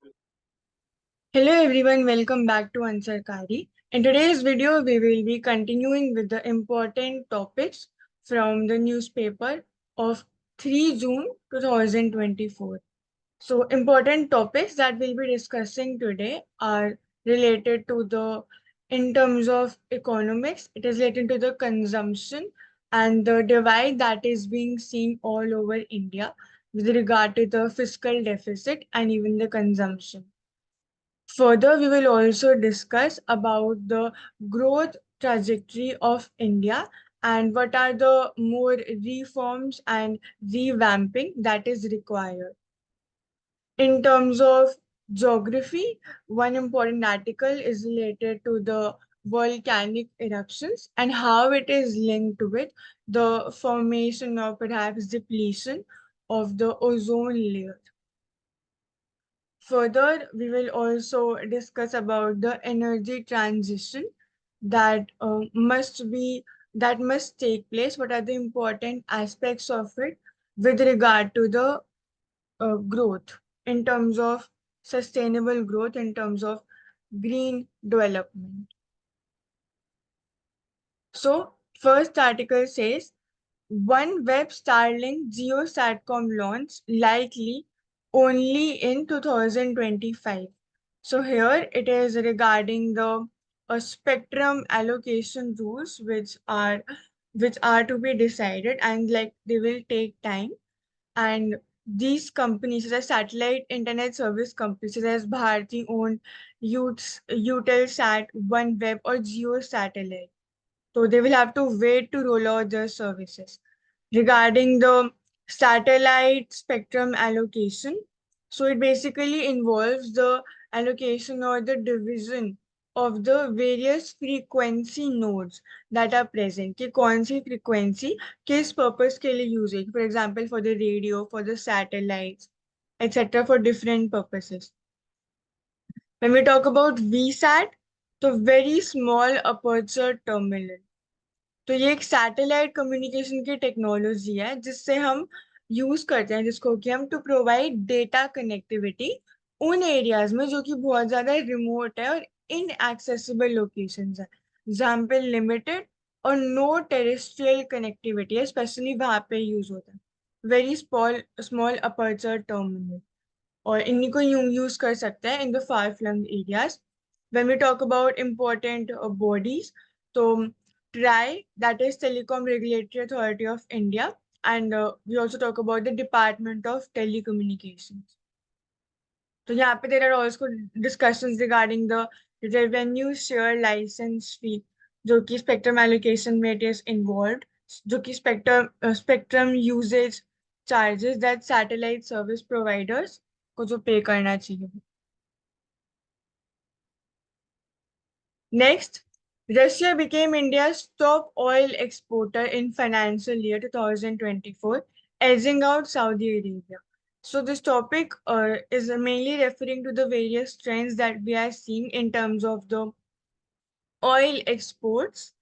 Hello everyone, welcome back to Ansarkari. In today's video, we will be continuing with the important topics from the newspaper of 3 June 2024. So, important topics that we'll be discussing today are related to in terms of economics, it is related to the consumption and the divide that is being seen all over India with regard to the fiscal deficit and even the consumption. Further, we will also discuss about the growth trajectory of India and what are the more reforms and revamping that is required. In terms of geography, one important article is related to the volcanic eruptions and how it is linked with the formation or perhaps depletion of the ozone layer. Further, we will also discuss about the energy transition that must take place. What are the important aspects of it with regard to the growth in terms of sustainable growth, in terms of green development. So, first article says OneWeb Starlink GeoSatcom launch likely only in 2025. So here it is regarding the spectrum allocation rules which are to be decided and like they will take time, and these companies such as satellite internet service companies such as Bharti owned Eutelsat, OneWeb or GeoSatellite, so they will have to wait to roll out their services. Regarding the satellite spectrum allocation, so it basically involves the allocation or the division of the various frequency nodes that are present. कि कौन सी frequency किस purpose के लिए use होगी. For example, for the radio, for the satellites, etc. for different purposes. When we talk about VSAT, so very small aperture terminal. तो ये एक satellite communication की टेक्नोलॉजी है जिससे हम यूज करते हैं जिसको कि हम टू प्रोवाइड डेटा कनेक्टिविटी उन एरियाज में जो कि बहुत ज्यादा रिमोट है और इनएक्सेसिबल लोकेशंस है जहाँ पे लिमिटेड और नो टेरेस्ट्रियल कनेक्टिविटी है, स्पेशली वहाँ पे यूज होता है very small small aperture terminal, और इन्हीं को यूज कर सकते हैं in the far flung areas. When we talk about important bodies, so TRAI, that is Telecom Regulatory Authority of India, and we also talk about the Department of Telecommunications. So यहाँ पे there are also discussions regarding the revenue share license fee, जो कि spectrum allocation में it is involved, जो कि spectrum usage charges that satellite service providers को जो pay करना चाहिए. Next, Russia became India's top oil exporter in financial year 2024, edging out Saudi Arabia. So this topic is mainly referring to the various trends that we are seeing in terms of the oil exports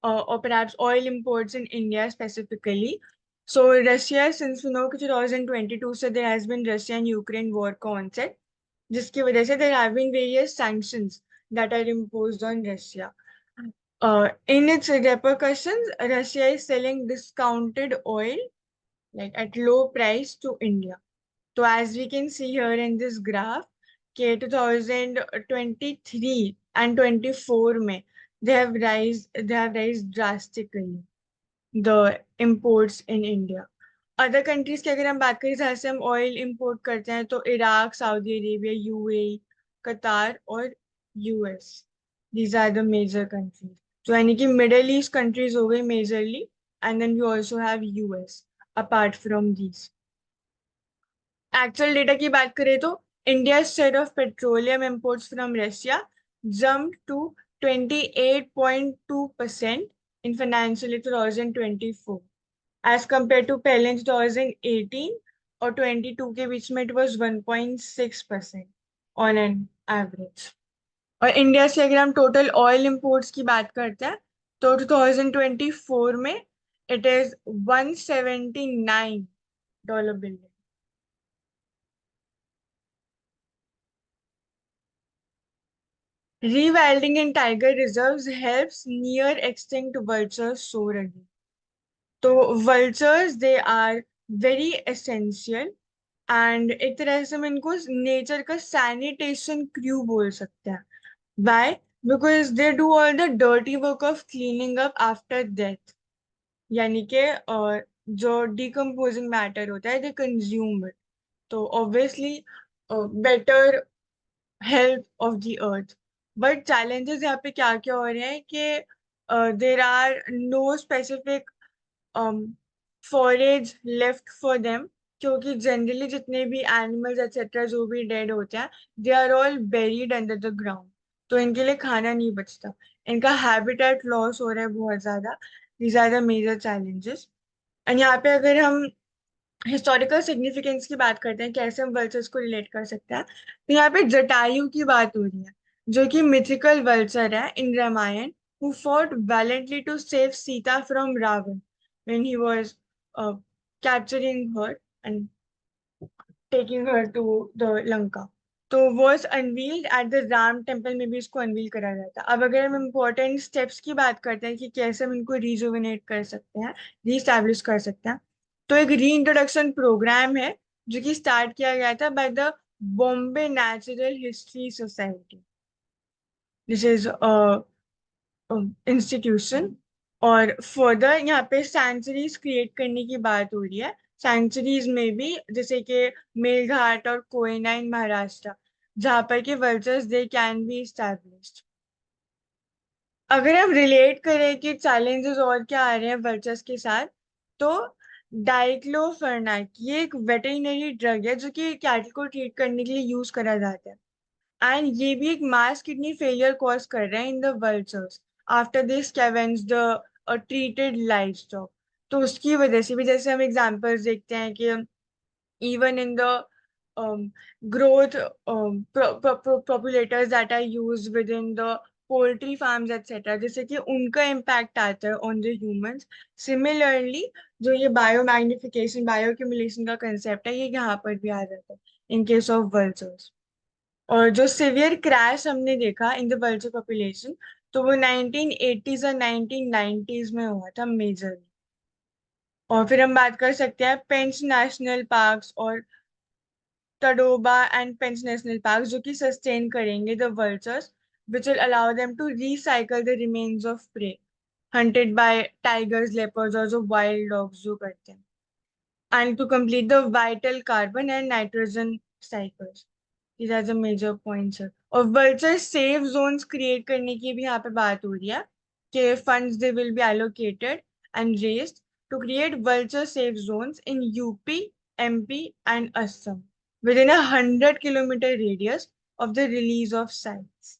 or perhaps oil imports in India specifically. So Russia, since we know कि 2022 से there has been Russia and Ukraine war का onset, जिसकी वजह से there have been various sanctions that are imposed on Russia. In its repercussions, Russia is selling discounted oil like at low price to India. So as we can see here in this graph, K 2023 and 24 में they have raised drastically the imports in India. Other countries की अगर हम बात करें जहाँ से हम oil import करते हैं तो Iraq, Saudi Arabia, UAE, Qatar और US, these are the major countries. तो यानी कि मिडल ईस्ट कंट्रीज हो गई majorly, and then we also have US apart from these. Actual data की बात करें तो India share of petroleum imports from Russia jumped to 28.2% in financial year 2024 as compared to पहले 2018 और 22 के बीच में it was 1.6% on an average. और इंडिया से अगर हम टोटल ऑयल इंपोर्ट्स की बात करते हैं तो 2024 में it is $179 billion. Rewilding in tiger reserves helps near extinct vultures soar again. तो vultures they are very essential and एक तरह से हम इनको नेचर का सैनिटेशन क्रू बोल सकते हैं. Why? Because they do all the dirty work of cleaning up after death. यानी कि जो डिकम्पोजिंग मैटर होता है दे कंज्यूम इट. तो obviously better health of the earth. But challenges यहाँ पे क्या क्या हो रहे हैं कि there are no specific forage left for them. क्योंकि जनरली जितने भी एनिमल्स एक्सेट्रा जो भी डेड होते हैं they are all buried under the ground. तो इनके लिए खाना नहीं बचता. इनका हैबिटेट लॉस हो रहा है बहुत ज्यादा. These are the major challenges. And यहाँ पे अगर हम हिस्टोरिकल सिग्निफिकेंस की बात करते हैं कैसे हम वल्चर्स को रिलेट कर सकते हैं तो यहाँ पे जटायु की बात हो रही है जो कि मिथिकल वल्चर है इन Ramayan who fought valiantly to save Sita from Ravan when he was capturing her and taking her to the Lanka. तो was unveiled at the Ram temple में भी इसको अनवील करा गया था. अब अगर हम इम्पोर्टेंट स्टेप्स की बात करते हैं कि कैसे हम इनको रिजुविनेट कर सकते हैं रीस्टैब्लिश कर सकते हैं तो एक री इंट्रोडक्शन प्रोग्राम है जो कि स्टार्ट किया गया था by the Bombay natural history society. This is institution. और फर्दर यहाँ पे सेंचुरीज क्रिएट करने की बात हो रही है. सेंचुरीज में भी जैसे कि मेलघाट और कोयना इन महाराष्ट्र जहाँ पर के vultures they can be established. अगर हम रिलेट करें कि चैलेंजेस और क्या आ रहे हैं वर्चर्स के साथ तो डाइक्लोफेनाक ये एक वेटरिनरी ड्रग है जो कि कैटल को ट्रीट करने के लिए यूज करा जाता है. एंड ये भी एक मास किडनी फेलियर कॉज कर रहा है in the vultures after they scavenge the treated live stock. तो उसकी वजह से भी जैसे हम एग्जांपल्स देखते हैं कि even in the growth populators that are used within the poultry farms etc जैसे कि उनका इम्पैक्ट आता है ऑन द ह्यूमंस. सिमिलरली जो ये बायो मैग्निफिकेशन बायो एक्यूमुलेशन का कंसेप्ट है ये यहाँ पर भी आ जाता है इन केस ऑफ वल्चर्स. और जो सिवियर क्रैश हमने देखा इन द वल्चर पॉपुलेशन तो वो 1980s और 1990s में हुआ था मेजरली. और फिर हम बात कर सकते हैं पेंच नेशनल पार्क्स और Tadoba and Pench national park जो कि सस्टेन करेंगे the vultures which will allow them to recycle the remains of prey hunted by tigers leopards और जो wild dogs जो करते हैं and to complete the vital carbon and nitrogen cycles. These are the major points sir. और vulture safe zones create करने की भी यहाँ पे बात हो रही है कि funds they will be allocated and raised to create vulture safe zones in UP, MP and Assam within 100-kilometer radius of the release of sites.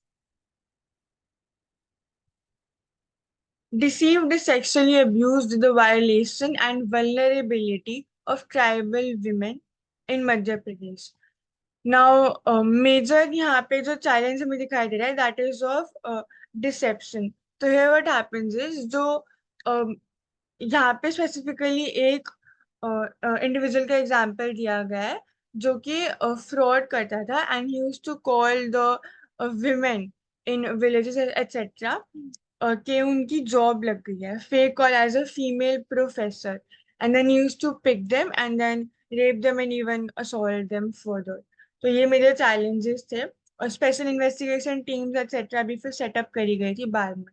Deceived, sexually abused, the violation and vulnerability of tribal women in Madhya Pradesh. Now major यहाँ पे जो challenge हमें दिखाई दे रहा है that is of deception. तो here what happens is जो यहाँ पे स्पेसिफिकली एक इंडिविजुअल का एग्जांपल दिया गया है जो कि फ्रॉड करता था and he used to call the women in villages etc कि उनकी जॉब लग गई है fake call as a female professor and then used to pick them and then rape them and even assault them further. तो ये मेरे challenges थे और स्पेशल इन्वेस्टिगेशन टीम्स एक्सेट्रा भी फिर सेटअप करी गई थी बाद में.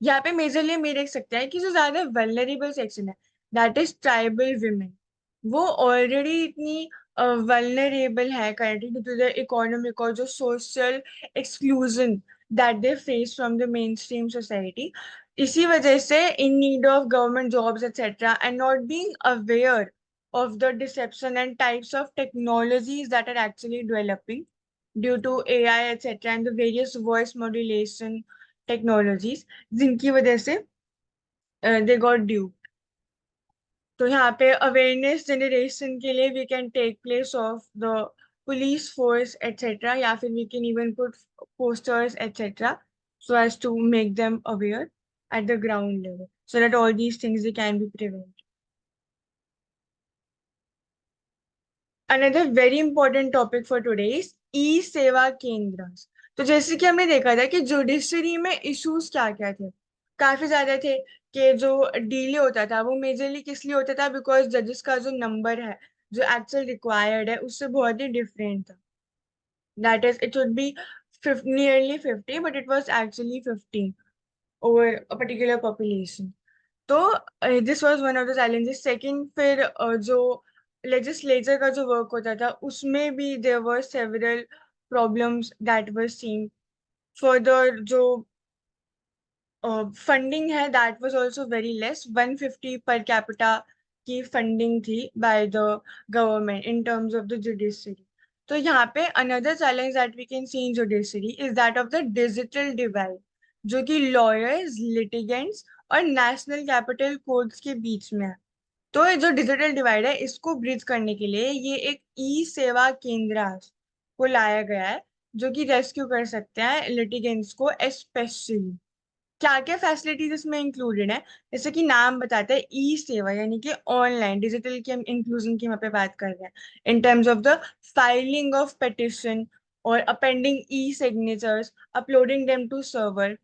यहाँ पे मेजरली हम ये देख सकते हैं कि जो ज्यादा वल्नरेबल सेक्शन है दैट इज ट्राइबल विमेन. वो ऑलरेडी इतनी वल्नरेबल है currently due to the economic और जो social exclusion that they face from the mainstream society. इसी वजह से in need of government jobs etcetera and not being aware of the deception and types of technologies that are actually developing due to AI etc and the various voice modulation technologies जिनकी वजह से they got due. तो यहाँ पे awareness generation के लिए we can take place of the police force etcetera या फिर we can even put posters etcetera so as to make them aware at the ground level so that all these things they can be prevented. Another very important topic for today is e-seva kendras. तो जैसे कि हमने देखा था कि judiciary में issues क्या क्या थे, काफी ज्यादा थे। कि जो डिले होता था वो मेजरली किस लिए होता था, बिकॉज जजेस का जो नंबर है, जो एक्चुअल रिक्वायर्ड है, उससे बहुत ही डिफरेंट था। That is it should be nearly 50, but it was actually 15 over a particular population. तो this was one of the challenges. Second, फिर जो लेजिस्लेचर का जो वर्क होता था उसमें भी there were several problems that were seen. Further जो फंडिंग है that was also very less, 150 per capita की फंडिंग थी by the government in terms of the judiciary. तो यहाँ पे another challenge that we can see in judiciary is that of the digital divide, जो कि lawyers, litigants और national capital courts के बीच में है। तो ये जो डिजिटल डिवाइड है इसको ब्रिज करने के लिए ये एक ई सेवा केंद्र को लाया गया है, जो कि रेस्क्यू कर सकते हैं लिटिगेंट्स को स्पेशली। क्या क्या फैसिलिटीज इसमें इंक्लूडेड है, जैसे कि नाम बताता है ई सेवा, यानी कि ऑनलाइन डिजिटल की हम इंक्लूजन की वहाँ पे बात कर रहे हैं। In terms of the filing of petition और appending e signatures, uploading them to server,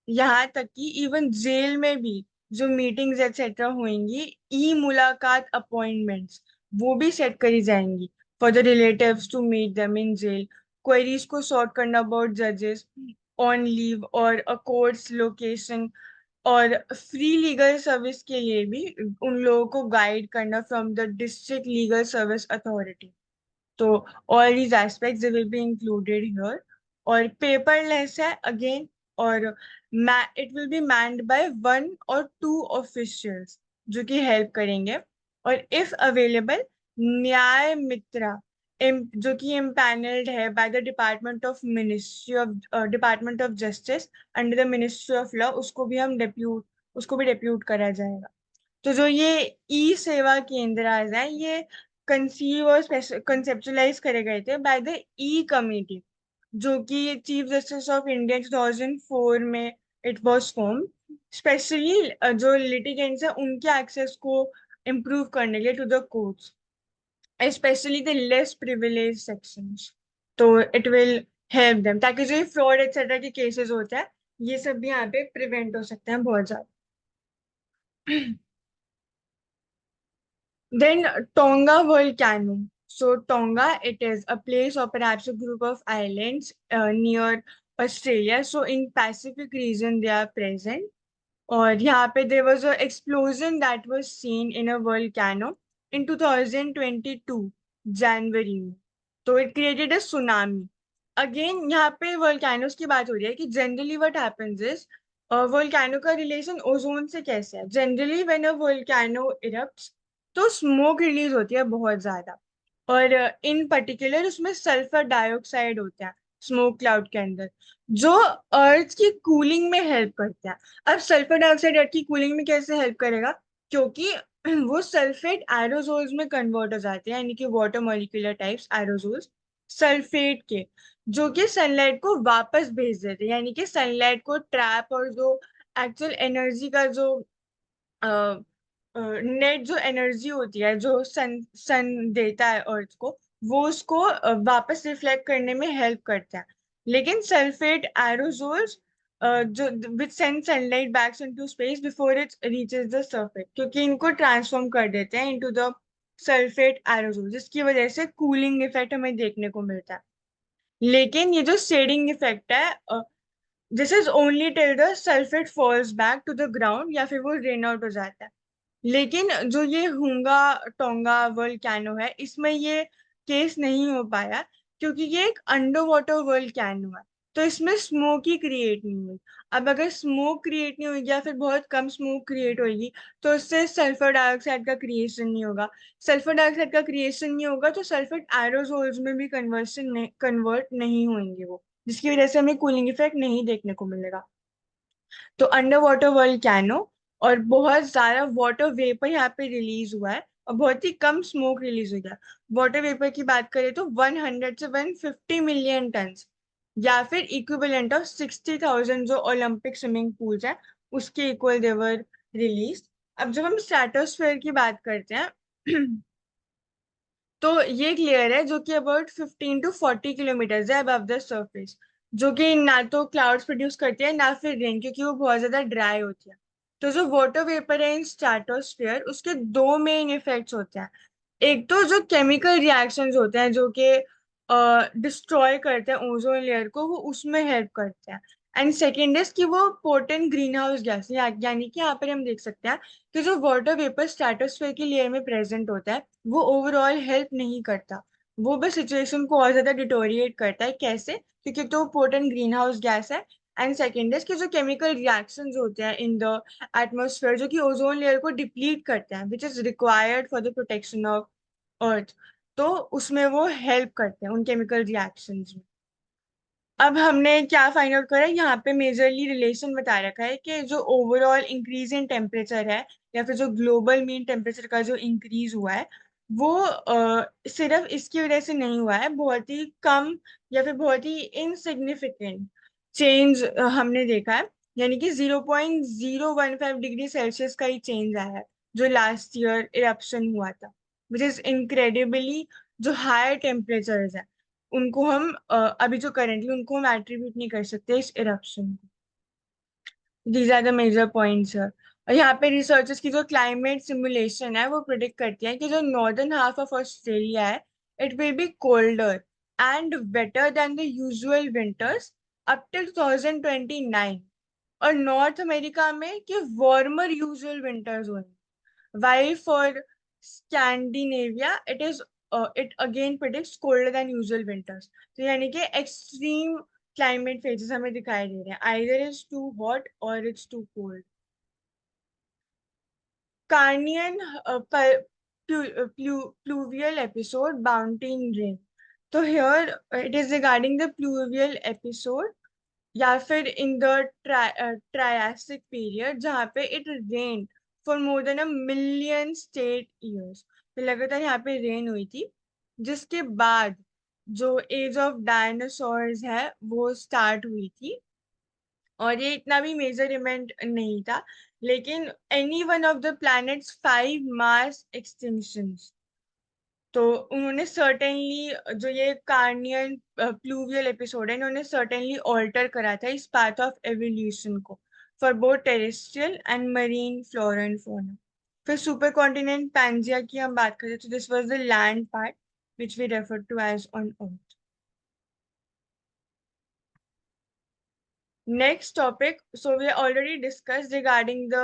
यहाँ तक कि इवन जेल में भी जो मीटिंग्स एक्सेट्रा होंगी, ई मुलाकात अपॉइंटमेंट्स वो भी सेट करी जाएंगी for the relatives to meet them in jail. Queries को सॉर्ट करना अबाउट जजेस ऑन लीव और अ कोर्ट्स लोकेशन, और फ्री लीगल सर्विस के लिए भी उन लोगों को गाइड करना from the district legal service authority. तो all these aspects they will be included here। और पेपरलेस है अगेन, और it will B manned by one और टू ऑफिशियल्स जो कि हेल्प करेंगे। और इफ अवेलेबल, न्याय मित्रा जो कि इम्पैनल्ड है by the department of justice under the ministry of law, उसको भी डेप्यूट करा जाएगा। तो जो ये ई सेवा केंद्र हैं ये कंसीव और कंसेप्चुलाइज करे गए थे बाय द ई कमिटी, जो कि चीफ जस्टिस ऑफ इंडिया 2004 में इट वाज फॉर्म, स्पेशली जो लिटिगेंट्स हैं उनके एक्सेस को इम्प्रूव करने के लिए to the courts, specially the less privilege sections. तो इट विल हेल्प देम, ताकि जो फ्रॉड एक्सेट्रा के केसेस होते हैं ये सब भी यहाँ पे प्रिवेंट हो सकते हैं बहुत ज्यादा। Then Tonga volcano. So Tonga, it is a place or perhaps a group of islands near Australia. So in Pacific region they are present. और यहाँ पे there was a explosion that was seen in a volcano in 2022 January में. तो it created a tsunami. Again यहाँ पे volcanoes की बात हो रही है कि generally what happens is volcano का relation ओजोन से कैसे है। Generally when a volcano erupts तो स्मोक रिलीज होती है बहुत ज्यादा, और इन पर्टिकुलर उसमें सल्फर डाइऑक्साइड होता है स्मोक क्लाउड के अंदर, जो अर्थ की कूलिंग में हेल्प करता है। अब सल्फर डाइऑक्साइड अर्थ की कूलिंग में कैसे हेल्प करेगा, क्योंकि वो सल्फेट एरोजोल्स में कन्वर्ट हो जाते हैं, यानी कि water molecular types aerosols sulphate के, जो कि सनलाइट को वापस भेज देते हैं, यानी कि सनलाइट को ट्रैप और जो एक्चुअल एनर्जी का जो नेट जो एनर्जी होती है जो सन सन देता है अर्थ को, वो उसको वापस रिफ्लेक्ट करने में हेल्प करता है। लेकिन सल्फेट एरोजोल्स जो which send sunlight backs into space before it reaches the surface, क्योंकि इनको ट्रांसफॉर्म कर देते हैं इनटू द सल्फेट एरोजोल, जिसकी वजह से कूलिंग इफेक्ट हमें देखने को मिलता है। लेकिन ये जो शेडिंग इफेक्ट है, this is only till the sulphate falls back to the ground या फिर वो रेन आउट हो जाता है। लेकिन जो ये हुंगा टोंगा वोल्केनो है इसमें ये केस नहीं हो पाया, क्योंकि ये एक अंडर वाटर वोल्केनो है, तो इसमें स्मोक ही क्रिएट नहीं हुई। अब अगर स्मोक क्रिएट नहीं होगी या फिर बहुत कम स्मोक क्रिएट होगी तो उससे सल्फर डाइऑक्साइड का क्रिएशन नहीं होगा। सल्फर डाइऑक्साइड का क्रिएशन नहीं होगा तो सल्फर एरोजोल्स में भी कन्वर्ट नहीं होंगे वो, जिसकी वजह से हमें कूलिंग इफेक्ट नहीं देखने को मिलेगा। तो अंडर वाटर वोल्केनो, और बहुत सारा वाटर वेपर यहाँ पे रिलीज हुआ है और बहुत ही कम स्मोक रिलीज हुई है। वाटर वेपर की बात करें तो 100 से 150 मिलियन टन, या फिर इक्विवेलेंट ऑफ 60,000 जो ओलंपिक स्विमिंग पूल्स हैं उसके इक्वल देवर रिलीज। अब जब हम स्ट्रेटोस्फेयर की बात करते हैं तो ये क्लियर है, जो कि अबाउट 15 to 40 किलोमीटर है अबव द सर्फेस। जो कि ना तो क्लाउड्स प्रोड्यूस करती है ना फिर रेन, क्योंकि वो बहुत ज्यादा ड्राई होती है। तो जो वाटर वेपर है इन स्ट्रेटोस्फेयर, उसके दो मेन इफेक्ट्स होते हैं। एक तो जो केमिकल रिएक्शंस होते हैं जो कि डिस्ट्रॉय करते हैं ओजोन लेयर को, वो उसमें हेल्प करते हैं। एंड सेकेंड इज कि वो पोटेंट ग्रीन हाउस गैस, यानी कि यहाँ पर हम देख सकते हैं कि जो वाटर वेपर स्ट्रेटोस्फेयर की लेयर में प्रेजेंट होता है वो ओवरऑल हेल्प नहीं करता, वो बस सिचुएशन को और ज्यादा डिटोरिएट करता है। कैसे? क्योंकि तो पोटेंट ग्रीन हाउस गैस है। एंड सेकेंड इज कि जो केमिकल रिएक्शंस होते हैं इन द एटमोसफेयर जो कि ओजोन लेयर को डिप्लीट करते हैं, which is required for the protection of earth, तो उसमें वो हेल्प करते हैं उन केमिकल रिएक्शंस में। अब हमने क्या फाइंड आउट करा है, यहाँ पे मेजरली रिलेशन बता रखा है कि जो ओवरऑल इंक्रीज इन टेम्परेचर है, या फिर जो ग्लोबल मीन टेम्परेचर का जो इंक्रीज हुआ है, वो सिर्फ इसकी वजह से नहीं हुआ है, बहुत ही कम या फिर बहुत ही इनसिग्निफिकेंट चेंज हमने देखा है। यानी कि 0.015 डिग्री सेल्सियस का ही चेंज आया है जो लास्ट ईयर इरप्शन हुआ था, विच इज इनक्रेडिबली। जो हायर टेम्परेचर्स है उनको हम अभी जो करेंटली उनको हम एट्रीब्यूट नहीं कर सकते इस इरप्शन को। These are the major points है। और यहाँ पे रिसर्चर्स की जो क्लाइमेट सिमुलेशन है वो प्रिडिक्ट करती है कि जो नॉर्दर्न हाफ ऑफ ऑस्ट्रेलिया है, it will be colder and wetter than the usual winters up till 2029। और नॉर्थ अमेरिका में कि वार्मर यूजुअल विंटर्स होंगे, while for Scandinavia it again predicts colder than usual winters। तो यानी कि extreme climate phases हमें दिखाई दे रहे हैं, either it's too hot or it's too cold। Carnian pluvial episode बाउंटीन रेन। तो here it is regarding the pluvial episode, या फिर इन द ट्रायासिक पीरियड जहाँ पे it rain for more than a million straight years. तो लगातार यहाँ पे रेन हुई थी, जिसके बाद जो एज ऑफ डायनासोर्स है वो स्टार्ट हुई थी। और ये इतना भी मेजर इवेंट नहीं था, लेकिन any one of the planets 5 mass extinctions. तो उन्होंने सर्टेनली जो ये कार्नियन प्लूवियल एपिसोड है, इन्होंने सर्टेनली ऑल्टर करा था इस पाथ ऑफ एवोल्यूशन को for both terrestrial and marine flora and fauna. फिर सुपर कॉन्टिनेंट पैंजिया की हम बात करें तो this was the land part which we refer to as on earth. Next topic, so we already discussed regarding the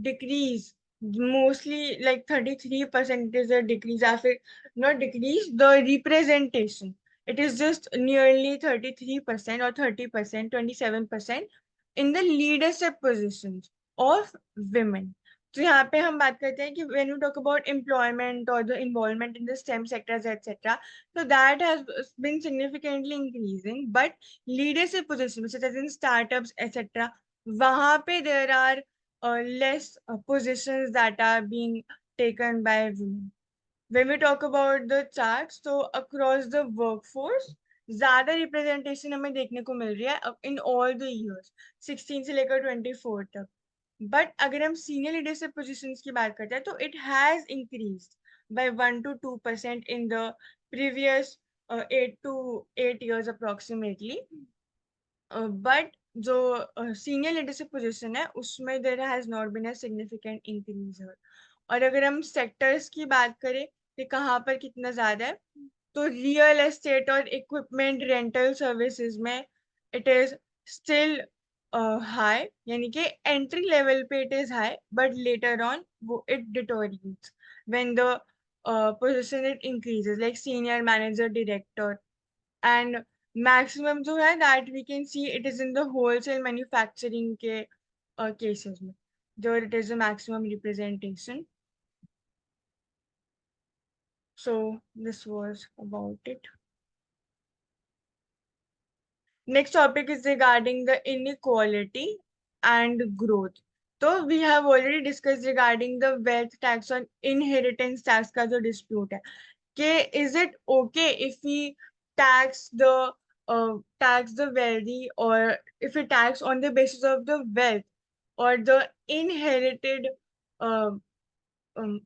decrease, mostly like 33% is a decrease, or not decrease, the representation. It is just nearly 33% or 30%, 27% in the leadership positions of women. तो यहाँ पे हम बात करते हैं कि when you talk about employment or the involvement in the STEM sectors, etc., so that has been significantly increasing, but leadership positions such as in startups, etc., वहाँ पे there are less positions that are being taken by women. When we talk about the charts, so across the workforce ज्यादा representation हमें देखने को मिल रही है in all the years 16 से लेकर 24 तक। बट अगर हम सीनियर लीडरशिप पोजीशंस की बात करते हैं तो it has increase by 1 to 2% in the previous 8 to 8 years approximately. But जो सीनियर लीडरशिप पोजीशन है उसमें there has not been a significant increase. और अगर हम सेक्टर्स की बात करें कि कहाँ पर कितना ज्यादा है, तो रियल एस्टेट और इक्विपमेंट रेंटल सर्विसेज में इट इज स्टिल हाई, यानी कि एंट्री लेवल पे it is high, but later on वो it deteriorates when the position it increases like senior manager director. And maximum जो है that we can see it is in the wholesale manufacturing के cases में जो it is the maximum representation. So this was about it. Next topic is regarding the inequality and growth. So we have already discussed regarding the wealth tax on inheritance tax का जो dispute है कि is it okay if we tax the wealthy, or if we tax on the basis of the wealth or the inherited uh,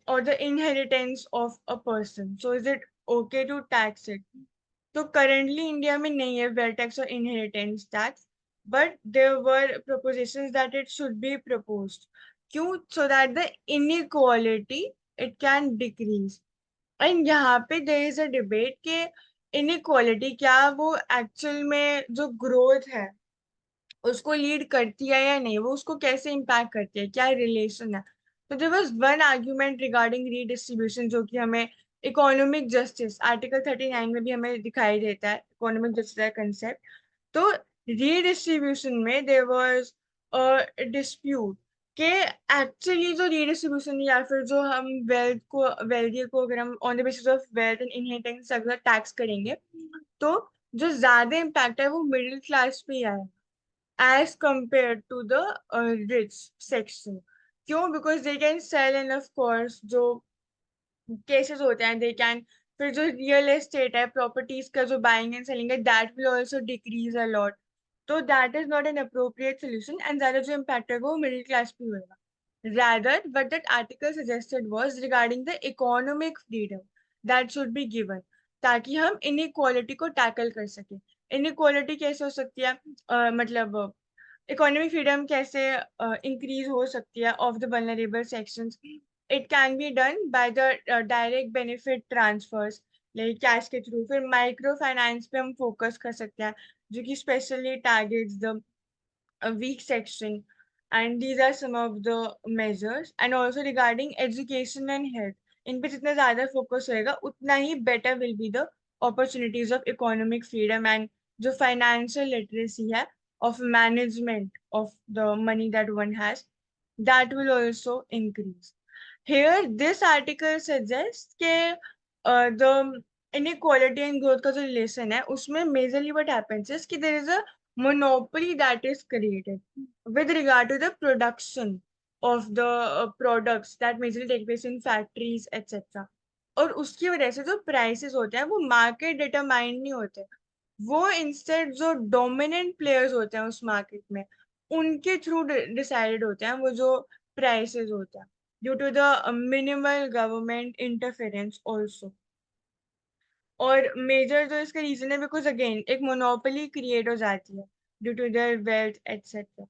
or the inheritance of a person. So is it okay to tax it? तो currently India में नहीं है wealth tax और inheritance tax, but there were propositions that it should be proposed. क्यों? So that the inequality it can decrease. And यहाँ पे there is a debate कि inequality क्या वो एक्चुअल में जो ग्रोथ है उसको लीड करती है या नहीं, वो उसको कैसे इम्पैक्ट करती है, क्या रिलेशन है। तो there was one argument regarding redistribution जो कि हमें इकोनॉमिक जस्टिस आर्टिकल 39 में भी हमें दिखाई देता है, इकोनॉमिक जस्टिस का कंसेप्ट। तो रीडिस्ट्रीब्यूशन में देयर वाज अ डिस्प्यूट कि एक्चुअली जो रीडिस्ट्रीब्यूशन या फिर जो हम वेल्थ को वेल्दी को अगर हम on the basis of wealth and inheritance अगर टैक्स करेंगे तो जो ज्यादा इम्पैक्ट है वो मिडिल क्लास पे ही आएगा as compared to the rich section. क्यों? Because they can sell and of course जो cases होते हैं they can, फिर जो रियल एस्टेट है प्रॉपर्टीज का जो बाइंग एंड सेलिंग है that will also decrease a lot. तो that is not an appropriate solution and ज्यादा जो इम्पैक्ट है वो मिडिल क्लास पे होगा। Rather, what that article suggested was regarding the economic freedom that should be given, ताकि हम inequality को टैकल कर सके। inequality कैसे हो सकती है? मतलब इकोनॉमिक फ्रीडम कैसे इंक्रीज हो सकती है of the vulnerable sections? It can be done by the direct benefit transfers like cash के थ्रू। फिर माइक्रो फाइनेंस पे हम फोकस कर सकते हैं जो कि specially targets the a weak section, and these are some of the measures. And also regarding education and health, इन पे जितना ज्यादा फोकस होएगा उतना ही better will be the opportunities of economic freedom and जो financial literacy है of management of the money that one has, that will also increase. Here this article suggests कि the inequality and growth का जो relation है उसमें majorly what happens is कि there is a monopoly that is created with regard to the production of the products that majorly take place in factories etc. और उसकी वजह से जो prices होते हैं वो market determined नहीं होते, वो इंस्टेड जो डोमिनेंट प्लेयर्स होते हैं उस मार्केट में उनके थ्रू डिसाइडेड होते हैं वो जो प्राइसेस होते हैं due to the minimal government interference also. और मेजर जो इसका रीजन है बिकॉज अगेन एक मोनोपोली क्रिएट हो जाती है due to their wealth etcetera.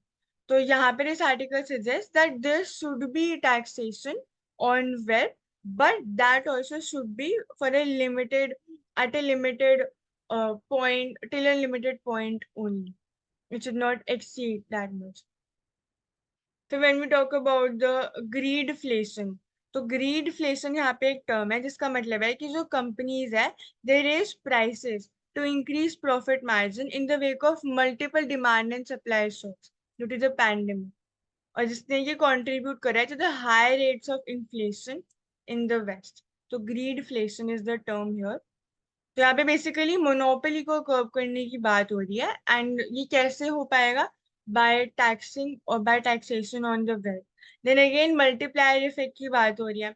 तो यहाँ पर इस article suggest that there should be taxation on wealth, but that also should be for a limited, at a limited point, till a limited point only. It should not exceed that much. तो when we talk about the greedflation, तो greedflation यहाँ पे एक term है जिसका मतलब है कि जो कंपनीज है they raise prices to increase profit margin in the wake of multiple demand and supply shocks due to the pandemic, और जिसने ये कंट्रीब्यूट करा है to the high rates of inflation in the West. तो greedflation is the term here. तो यहाँ पे basically monopoly को कर्व करने की बात हो रही है एंड ये कैसे हो पाएगा? बाय टैक्सिंग और by taxation on the wealth. Then again multiplier effect की बात हो रही है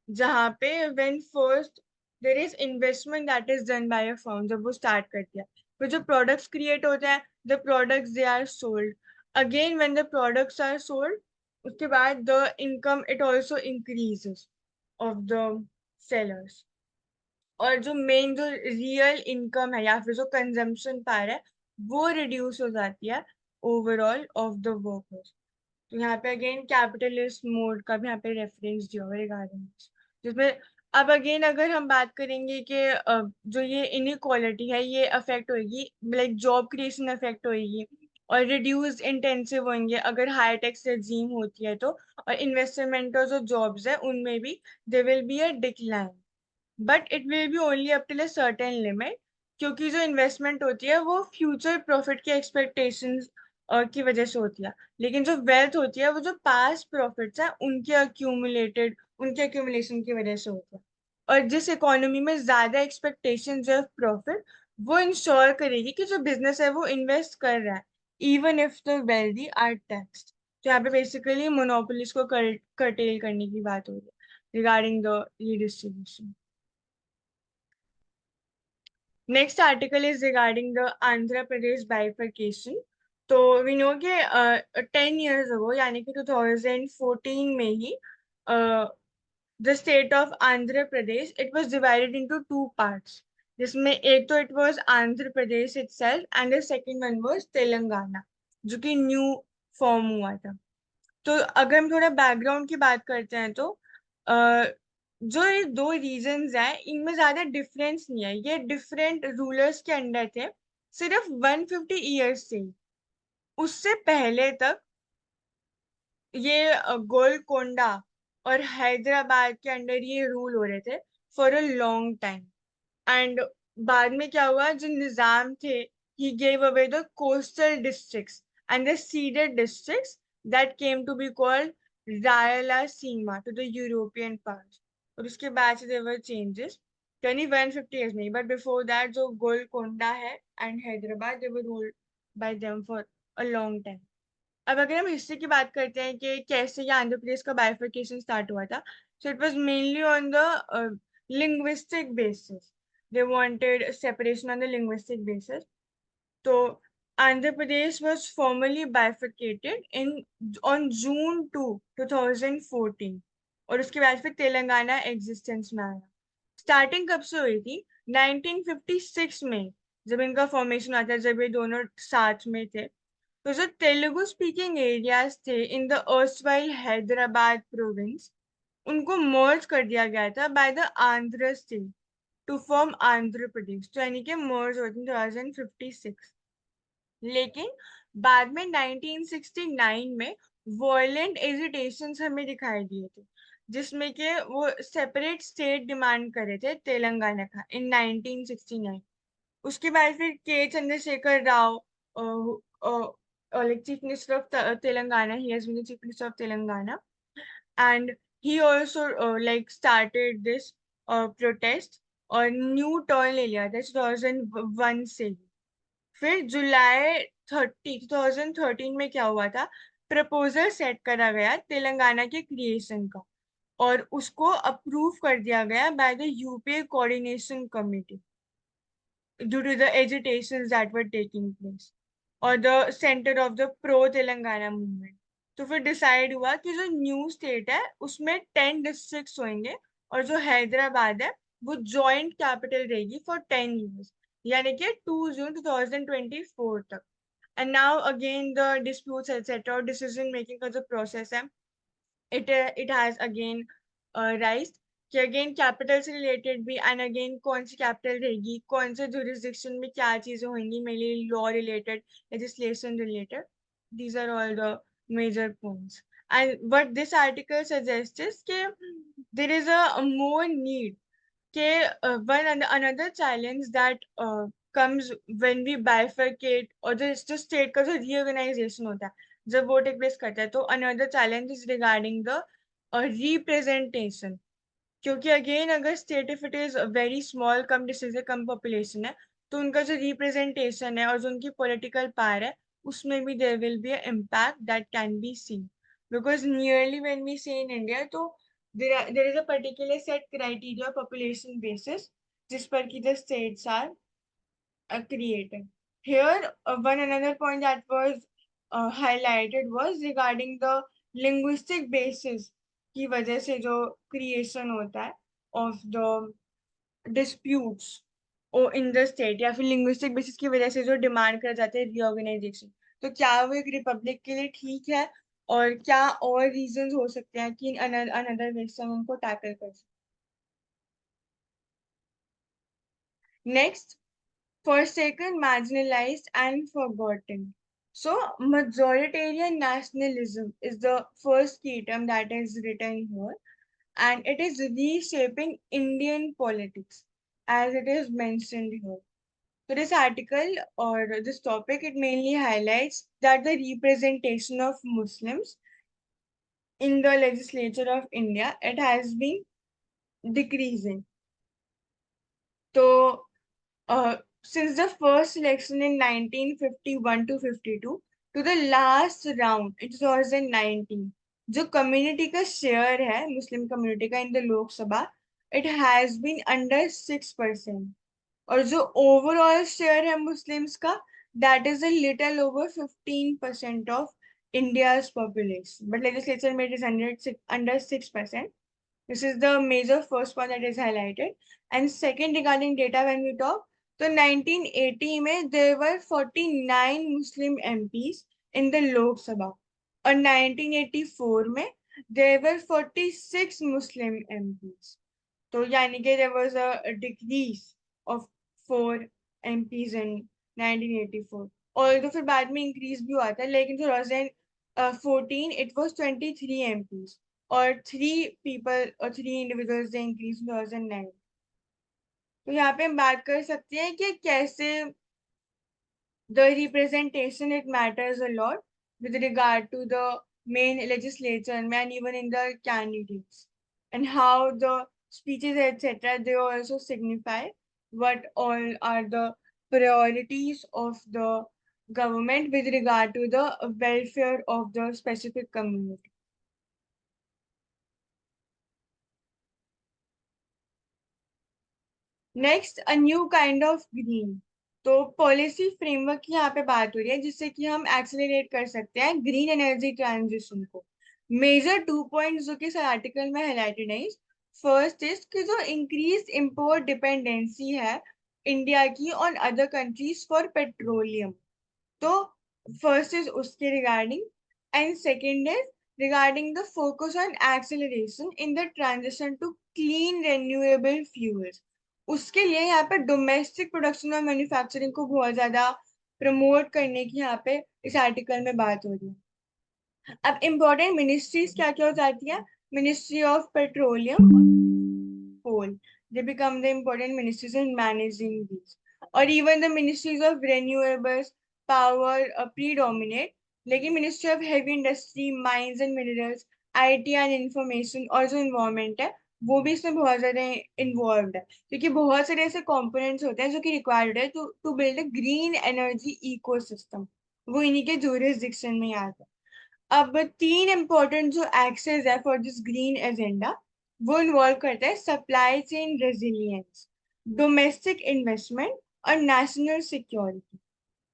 जहाँ पे when first there is investment that is done by a firm, जब वो स्टार्ट करती है फिर जो प्रोडक्ट्स क्रिएट होते हैं the products they are sold, again when the products are sold उसके बाद the income it also increases of the sellers. और जो मेन जो रियल इनकम है या फिर जो कंजम्पशन पावर है वो रिड्यूस हो जाती है ओवरऑल ऑफ द वर्कर्स। तो यहाँ पे अगेन कैपिटलिस्ट मोड का भी यहाँ पे रेफरेंस दिया हुआ है रिगार्डिंग, जिसमें अब अगेन अगर हम बात करेंगे कि जो ये इनइक्वालिटी है ये अफेक्ट होगी लाइक जॉब क्रिएशन अफेक्ट होगी और रिड्यूस इंटेंसिव होंगे अगर हाई टैक्स रेजीम होती है तो, और इन्वेस्टमेंट और जो जॉब्स है उनमें भी they will be a decline, but it will B only up till a certain limit, क्योंकि जो इन्वेस्टमेंट होती है वो फ्यूचर प्रॉफिट की एक्सपेक्टेशंस की वजह से होती है, लेकिन जो वेल्थ होती है वो जो पास्ट प्रॉफिट्स है उनके अक्यूमुलेशन की वजह से होती है। और जिस इकोनॉमी में ज्यादा एक्सपेक्टेशंस है प्रॉफिट वो इंश्योर करेगी कि जो बिजनेस है वो इन्वेस्ट कर रहा है even if the wealthy are taxed. तो यहाँ पे बेसिकली मोनोपोलिस को कर्टेल करने की बात हो रही है regarding the redistribution. Next article is regarding the Andhra Pradesh bifurcation. तो we know कि 10 years ago यानी कि 2014 में ही the state of Andhra Pradesh it was divided into two parts. जिसमें एक तो it was Andhra Pradesh itself and the second one was Telangana, जो कि न्यू फॉर्म हुआ था। तो अगर हम थोड़ा बैकग्राउंड की बात करते हैं तो अ, जो ये दो रीजन्स हैं इनमें ज्यादा डिफरेंस नहीं है, ये डिफरेंट रूलर्स के अंडर थे। सिर्फ 150 ईयर्स से, उससे पहले तक ये गोलकोंडा और हैदराबाद के अंडर ये रूल हो रहे थे for a long time. And बाद में क्या हुआ, जो निजाम थे, he gave away the coastal districts and the ceded districts that came to be called Rayalaseema to the European powers. और उसके बाद से there were changes, 2150 years नहीं, but before that जो गोलकोंडा है and Hyderabad, they were ruled by them for a long time. अब अगर हम हिस्ट्री की बात करते हैं कि कैसे ये आंध्र प्रदेश का बाइफर्केशन स्टार्ट हुआ था, so it was mainly on the linguistic basis. They wanted separation on the linguistic basis. तो Andhra Pradesh was formally bifurcated in on June 2 2014, और उसके बाद फिर तेलंगाना एग्जिस्टेंस में आया। स्टार्टिंग कब से हुई थी? 1956 में, जब इनका फॉर्मेशन हुआ था, जब ये दोनों साथ में थे। तो जो तेलुगु स्पीकिंग एरियाज थे in the erstwhile Hyderabad province, उनको मर्ज कर दिया गया था by the Andhra state to form Andhra Pradesh. तो यानी कि मर्ज हुआ 2056। लेकिन बाद में 1969 में वॉयलेंट एजिटेशंस हमें दिखाई दिए थे, जिसमें कि वो सेपरेट स्टेट डिमांड कर रहे थे तेलंगाना का इन 1969। उसके बाद फिर के Chandrashekhar Rao, like chief minister of Telangana, he has been the chief minister of Telangana, and he also like started this protest और न्यू टर्न ले लिया था 2001 से ही। फिर जुलाई 2013 में क्या हुआ था, प्रपोजल सेट करा गया तेलंगाना के क्रिएशन का, और उसको अप्रूव कर दिया गया by the UPA coordination committee due to the agitations that were taking place or the center of the pro Telangana movement. तो फिर डिसाइड हुआ कि जो न्यू स्टेट है उसमें 10 डिस्ट्रिक्ट्स होंगे, और जो हैदराबाद है वो जॉइंट कैपिटल रहेगी फॉर 10 years, यानी कि 2 जून 2024 तक। And now again the disputes etcetera और डिसीजन मेकिंग का जो प्रोसेस है, it has again राइज कि अगेन कैपिटल से रिलेटेड भी, एंड अगेन कौन सी कैपिटल रहेगी, कौन से जुरिस्डिक्शन में क्या चीजें होंगी, mainly law related, legislation related. These are all the major points. And what this article suggest is कि there is a more need के one another challenge that comes when we bifurcate, और जो state का जो reorganisation होता है जब वो टेक प्लेस करता है, तो another challenge is regarding the representation. क्योंकि अगेन अगर state if it is very small, come district है, कम पॉपुलेशन है, तो उनका जो रिप्रेजेंटेशन है और जो उनकी पॉलिटिकल पावर है, उसमें भी there will be a impact that can be seen. Because nearly when we say in India, तो there is a particular set criteria population basis जिस पर की the states are created. Here, one another point that was highlighted was regarding the linguistic basis की वजह से जो creation होता है of the disputes or in the state, या फिर linguistic basis की वजह से जो डिमांड कर जाते हैं reorganization, तो क्या वो एक रिपब्लिक के लिए ठीक है, और क्या और रीजंस हो सकते हैं कि अनदर वे से हम उनको टैकल कर सकते हैं। Next, forsaken, marginalized, and forgotten. So, majoritarian nationalism is the first key term that is written here, and it is reshaping Indian politics as it is mentioned here. So, this article or this topic, it mainly highlights that the representation of Muslims in the legislature of India, it has been decreasing. So, since the first election in 1951 to 52 to the last round in 2019, जो community का share है Muslim community का in the Lok Sabha, it has been under 6%, और जो overall share है Muslims का, that is a little over 15% of India's population, but legislature में it is under 6%। This is the major first one that is highlighted. And second, regarding data, when we talk, so 1980 में there were 49 Muslim MPs in the Lok Sabha. और 1984 में there were 46 Muslim MPs. तो यानी कि there was a decrease of 4 MPs in 1984. और तो फिर बाद में increase भी हुआ था, लेकिन 2014 it was 23 MPs और 3 people और 3 individuals they increased in 2009. तो यहाँ पे हम बात कर सकते हैं कि कैसे the representation it matters a lot with regard to the main legislature and even in the candidates, and how the speeches etc. they also signify what all are the priorities of the government with regard to the welfare of the specific community. Next a new kind of green. तो policy framework की यहाँ पे बात हो रही है जिससे कि हम एक्सेलरेट कर सकते हैं ग्रीन एनर्जी ट्रांजिशन को. मेजर 2 पॉइंट्स जो कि इस आर्टिकल में हाईलाइटेड है. फर्स्ट इज कि जो इंक्रीज इम्पोर्ट डिपेंडेंसी है इंडिया की on other countries for petroleum. तो फर्स्ट इज उसके regarding. And second is regarding the focus on acceleration in the transition to clean renewable fuels. उसके लिए यहाँ पे डोमेस्टिक प्रोडक्शन और मैन्युफैक्चरिंग को बहुत ज्यादा प्रमोट करने की यहाँ पे इस आर्टिकल में बात हो रही है. अब इम्पोर्टेंट मिनिस्ट्रीज क्या क्या हो जाती है. मिनिस्ट्री ऑफ पेट्रोलियम और कोल, they become the important ministries in managing these. Or even the ministries of renewables power predominate, लेकिन ministry of heavy industry mines and minerals IT and information और जो environment है वो भी इसमें बहुत ज्यादा इन्वॉल्व है, क्योंकि बहुत सारे ऐसे कंपोनेंट्स होते हैं जो कि रिक्वायर्ड है to build a green energy ecosystem. वो इन्हीं के जुरिसडिक्शन में आता है. अब 3 इंपॉर्टेंट जो एक्सेस है फॉर दिस ग्रीन एजेंडा वो इन्वॉल्व करता है supply chain resilience, domestic investment और नेशनल सिक्योरिटी.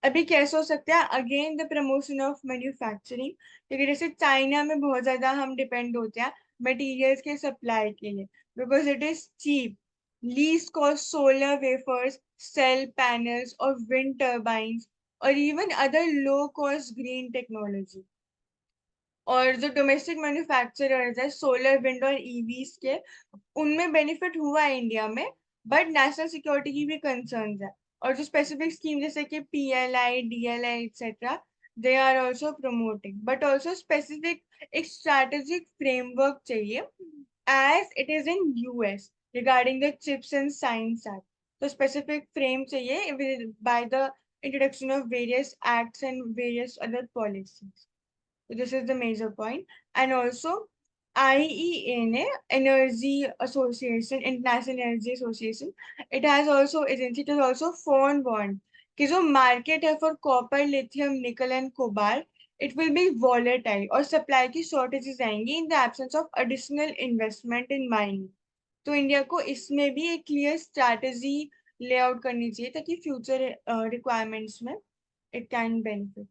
अभी कैसे हो सकता है. Again the promotion of manufacturing, क्योंकि जैसे चाइना में बहुत ज्यादा हम डिपेंड होते हैं मटेरियल्स के सप्लाई के लिए because it is cheap. Least cost solar wafers, cell panels और विंड टर्बाइंस और even other low cost green technology. और जो डोमेस्टिक मैन्युफैक्चरर्स है सोलर विंड और ईवीज के, उनमें बेनिफिट हुआ है इंडिया में, बट नेशनल सिक्योरिटी की भी कंसर्न्स है. और जो स्पेसिफिक स्कीम जैसे कि PLI DLI etcetera they are also promoting, but also specific एक स्ट्रैटेजिक फ्रेमवर्क चाहिए as it is in US regarding the chips and science act. तो स्पेसिफिक फ्रेम चाहिए by the introduction of various acts and various other policies. This is the major point. And also IEA, Energy Association, International Energy Association, it has also agency, it has also forewarned कि जो market है for copper, lithium, nickel and cobalt, it will be volatile और supply की shortages आएंगी in the absence of additional investment in mining. तो India को इसमें भी एक clear strategy layout करनी चाहिए ताकि future requirements में it can benefit.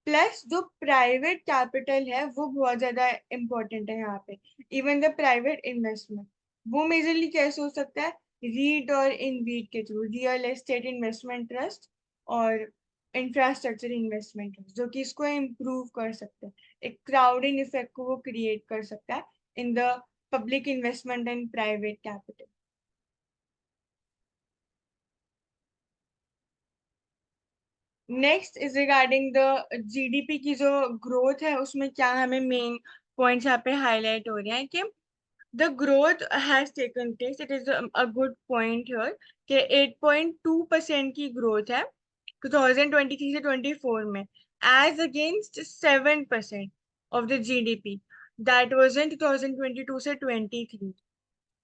प्लस जो प्राइवेट कैपिटल है वो बहुत ज्यादा इम्पोर्टेंट है यहाँ पे. इवन द प्राइवेट इन्वेस्टमेंट वो मेजरली कैसे हो सकता है. रीड और इन वीड के through, real estate investment trust और इंफ्रास्ट्रक्चर इन्वेस्टमेंट ट्रस्ट, जो कि इसको इम्प्रूव कर सकते हैं. एक क्राउडिंग इफेक्ट को वो क्रिएट कर सकता है in the public investment and private capital. Next is regarding the GDP की जो ग्रोथ है उसमें क्या हमें मेन पॉइंट्स यहाँ पे हाईलाइट हो रहे हैं कि the growth has taken place. It is a good point here कि 8.2% की ग्रोथ है 2023 से 24 में as against 7% of the GDP that was in 2022 से 23.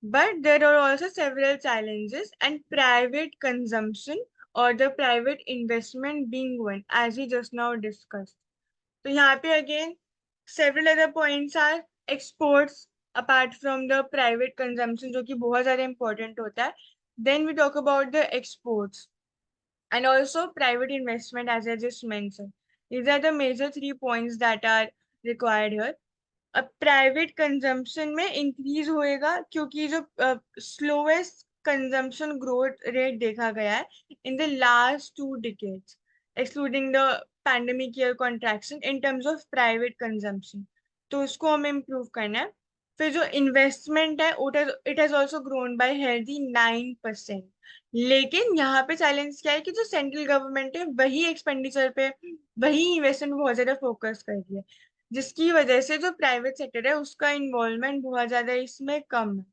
But there are also several challenges, and private consumption or the private investment being one, as we just now discussed. So यहाँ पे again several other points are exports apart from the private consumption जो कि बहुत ज़्यादा important होता है. Then we talk about the exports and also private investment as I just mentioned. These are the major 3 points that are required here. अब private consumption में increase होएगा क्योंकि जो स्लोएस्ट कंजम्पशन ग्रोथ रेट देखा गया है in the last 2 decades, excluding the pandemic year contraction in terms of private consumption, तो उसको हमें इम्प्रूव करना है। फिर जो इन्वेस्टमेंट है it has also grown by healthy 9%। लेकिन यहाँ पे चैलेंज क्या है कि जो सेंट्रल गवर्नमेंट है वही एक्सपेंडिचर पे, वही इन्वेस्टमेंट बहुत ज्यादा फोकस कर रही है, जिसकी वजह से जो प्राइवेट सेक्टर है उसका इन्वॉल्वमेंट बहुत ज्यादा इसमें कम है।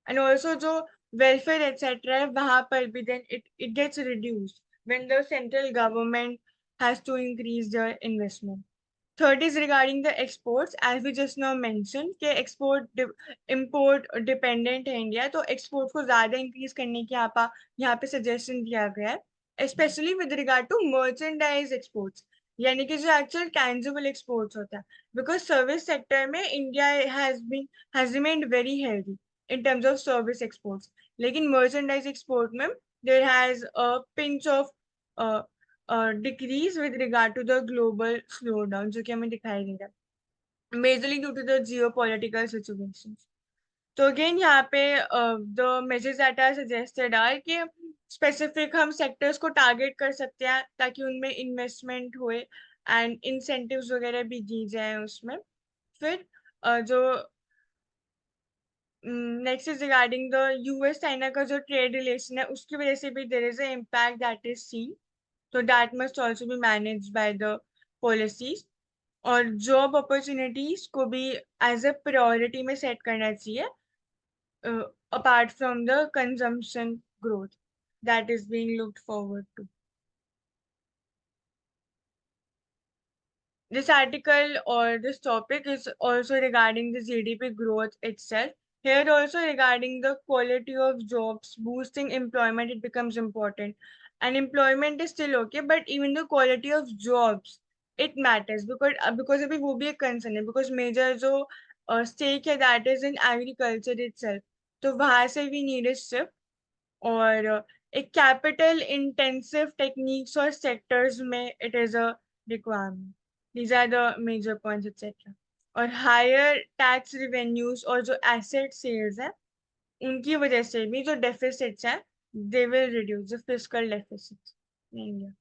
एंड ऑल्सो जो वेलफेयर एक्सेट्रा है वहां पर भी then it gets reduced when the central government has to increase the investment. Third is regarding the exports, as we just now mention कि एक्सपोर्ट इम्पोर्ट डिपेंडेंट है इंडिया, तो export को ज्यादा इंक्रीज करने की यहाँ पे सजेशन दिया गया है, specially with regard to merchandise exports, यानी कि जो एक्चुअल टैंजिबल एक्सपोर्ट्स होता है, बिकॉज सर्विस सेक्टर में India has remained very healthy in terms of service exports, लेकिन मर्चेंडाइज एक्सपोर्ट में there has a pinch of decrease with regard to the global slowdown जो कि हमें दिखाई दे रहा है majorly due to the geopolitical situation. तो अगेन यहाँ पे the measures that are suggested are कि स्पेसिफिक हम सेक्टर्स को टारगेट कर सकते हैं ताकि उनमें इन्वेस्टमेंट होए एंड इंसेंटिव्स वगैरह भी दी जाए उसमें। फिर जो next is regarding the US China का जो ट्रेड रिलेशन है उसकी वजह से भी there is a impact that is seen, so that must also be managed by the policies। और जॉब अपॉर्चुनिटीज को भी एज अ प्रायोरिटी में सेट करना चाहिए apart from the consumption growth that is being looked forward to. This article or this topic is also regarding the GDP growth itself. Here also regarding the quality of jobs, boosting employment, it becomes important. And employment is still okay, but even the quality of jobs, it matters because अभी वो भी एक concern है because major जो stake है that is in agriculture itself. तो वहां से we need a shift और एक कैपिटल इंटेंसिव टेक्निक्स और सेक्टर्स में it is a requirement. These are the major points etcetera. और हायर टैक्स रिवेन्यूज और जो एसेट सेल्स है उनकी वजह से भी जो डेफिसिट्स हैं they will reduce the fiscal deficits in India.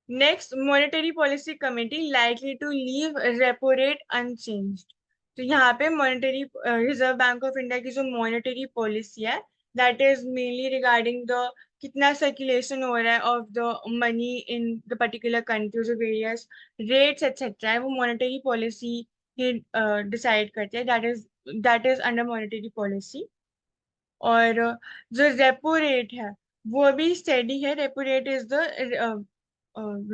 Next, monetary policy committee likely to leave repo rate unchanged. तो यहाँ पे monetary reserve bank of India की जो मॉनेटरी पॉलिसी है that is mainly regarding the कितना circulation हो रहा है of the money in the particular country, जो वेरियस रेट्स एक्सेट्रा है वो मॉनेटरी पॉलिसी ही डिसाइड करते हैं, that is under monetary policy. और जो रेपो रेट है वो अभी स्टेडी है। Repo rate is the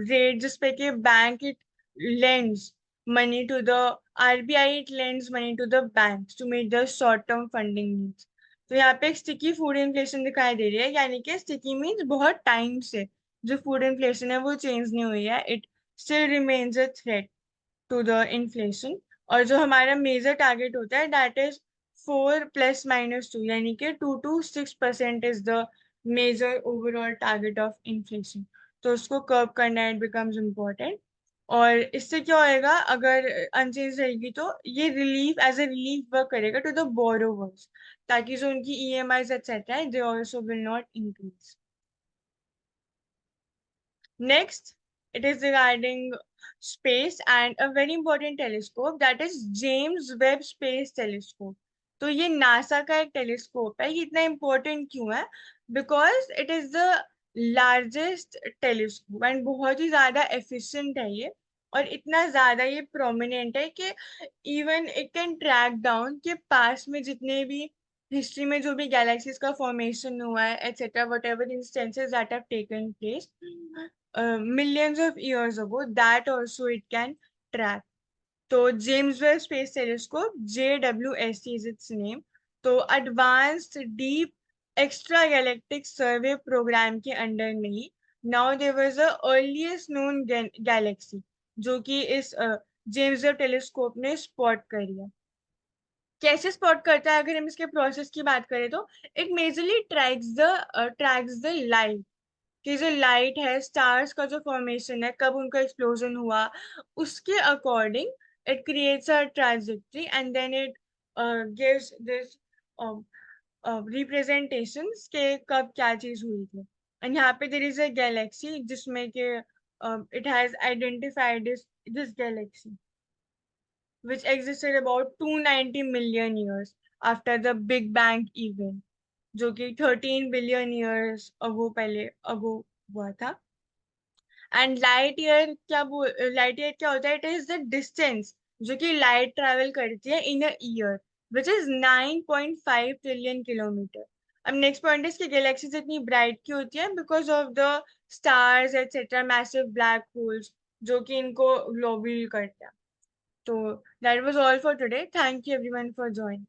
rate जिसपे कि bank it lends money to the RBI, it lends money to the banks to meet the short term funding needs। तो यहाँ पे एक स्टिकी फूड इन्फ्लेशन दिखाई दे रही है, यानी कि स्टिकी मीन्स बहुत टाइम से जो फूड इन्फ्लेशन है वो चेंज नहीं हुई है, it still remains a threat to the inflation. और जो हमारा मेजर टारगेट होता है दैट इज 4 ± 2, यानी कि 2 to 6% is the major overall target of inflation. तो उसको कर्व करना इट बिकम्स इम्पोर्टेंट। और इससे क्या होएगा अगर अनचेंज रहेगी तो ये relief as a relief work करेगा टू द बोरोवर्स, ताकि जो उनकी EMIs एक्सेट्रा है they also will not increase. Next, it is regarding space and a very important telescope that is James Webb Space Telescope। तो ये NASA का एक telescope है। ये इतना इम्पोर्टेंट क्यों है? Because it is the largest telescope and बहुत ही ज्यादा एफिशिएंट है ये, और इतना ज्यादा ये प्रोमिनेंट है कि even it can track down के पास में जितने भी हिस्ट्री में जो भी गैलेक्सीज का फॉर्मेशन हुआ है etcetera what ever instances that have taken place millions of years ago, that also it can track। तो James Webb space telescope JWST is its name। तो advanced deep extra galactic survey program के under में ही now there was a earliest known galaxy जो कि इस James Webb telescope ने spot करी है। कैसे स्पॉट करता है? अगर हम इसके प्रोसेस की बात करें तो it majorly tracks the light, कि जो लाइट है स्टार्स का जो फॉर्मेशन है कब उनका एक्सप्लोजन हुआ उसके according it creates a trajectory and then it gives this representations के कब क्या चीज हुई थी. And यहाँ पे there is a galaxy जिसमें के it has identified this galaxy which existed about 290 million years after the Big Bang event, जो कि 13 billion years ago पहले ago हुआ था. एंड लाइट ईयर क्या होता है? इट इज द डिस्टेंस जो कि लाइट ट्रैवल करती है in a year, which is 9.5 trillion kilometre. अब नेक्स्ट पॉइंट है इसकी गैलेक्सीज इतनी ब्राइट क्यों होती है? Because of the stars etcetera, massive black holes जो कि इनको ग्लोबल करते हैं. तो that was all for today. Thank you everyone for joining.